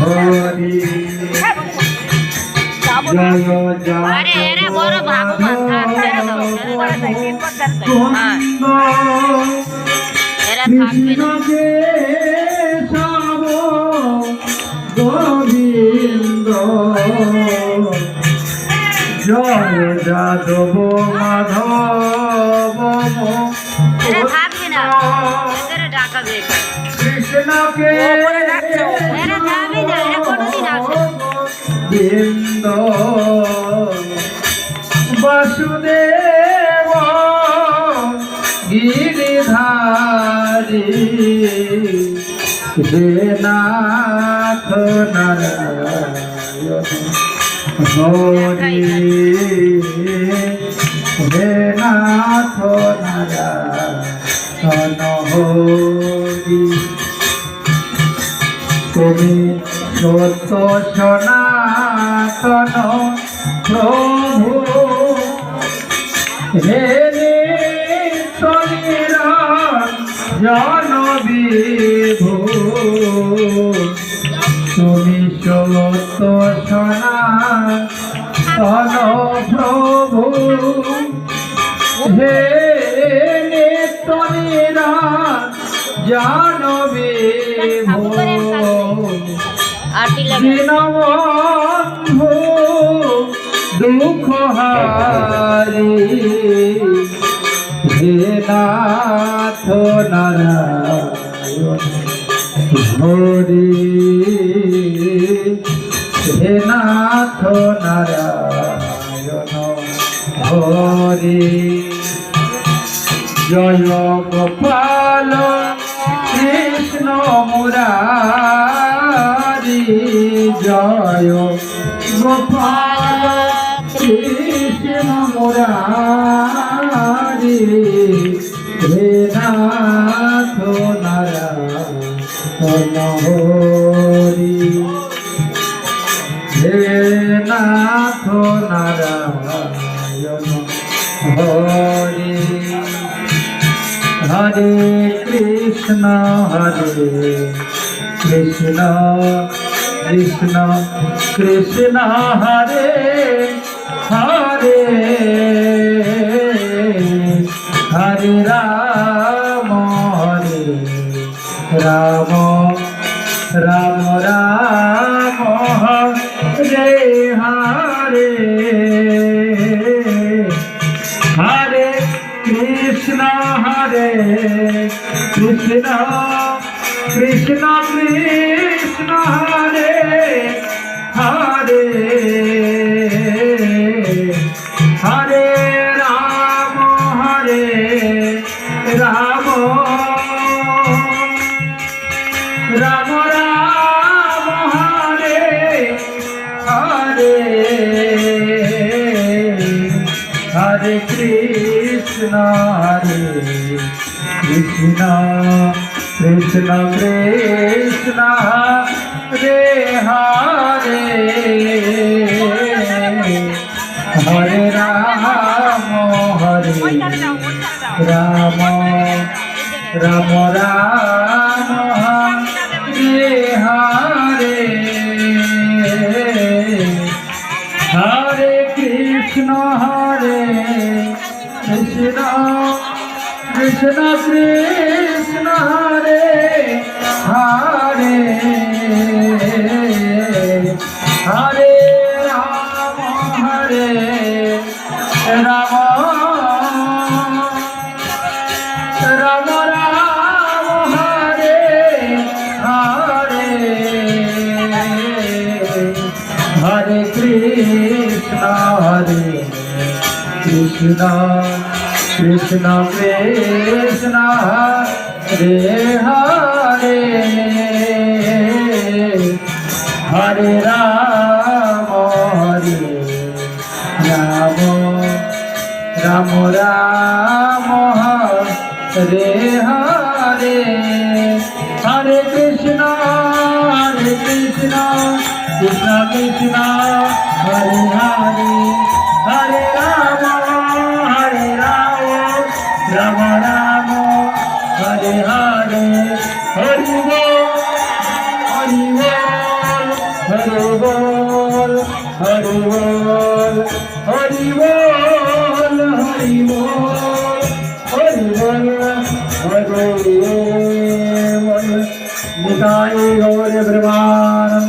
হরি জয় জয় কৃষ্ণকে সব গোবিন্দ জয় যাদব মাধব কৃষ্ণকে গোবিন্দ বাসুদেব গিরিধারী হে নাথ নারায়ণ হরি হে নাথ নারায়ণ হরি তুমি সত্য সনাতন প্রভু হে নিত্যনিরঞ্জন বিভু তুমি সত্য সনাতন প্রভু হে নিত্যনিরঞ্জন বিভু দীনবন্ধু দুঃখ হারি হে নাথ নারায়ণ হরি হে নাথ নারায়ণ হরি জয় গোপাল কৃষ্ণ মুরারি জয় গোপাল কৃষ্ণ মুরারি হে নাথ নারায়ণ হরি হে নাথ নারায়ণ হরি হরে কৃষ্ণ কৃষ্ণ কৃষ্ণ কৃষ্ণ হরে হরে হরে রাম রাম রাম রাম হরে হরে হরে কৃষ্ণ কৃষ্ণ কৃষ্ণ কৃষ্ণ হরে হরে হরে রাম রাম রাম রাম হরে হরে হরে কৃষ্ণ কৃষ্ণ কৃষ্ণ কৃষ্ণ হরে হরে হরে রাম রাম রাম রাম হরে হরে হরে কৃষ্ণ কৃষ্ণ কৃষ্ণ কৃষ্ণ হরে হরে হরে রাম রাম রাম রাম হরে হরে হরে কৃষ্ণ কৃষ্ণ কৃষ্ণ কৃষ্ণ হরে হরে হরে রাম রাম রাম রাম হরে হরে হরে কৃষ্ণ কৃষ্ণ কৃষ্ণ হরে হরে হরে রাম রাম রাম হরে হরে হরি হরি বল হরি বল হরি বল হরি বল হরি বল হরি বল নিতাই গৌর ব্রহ্মানন্দ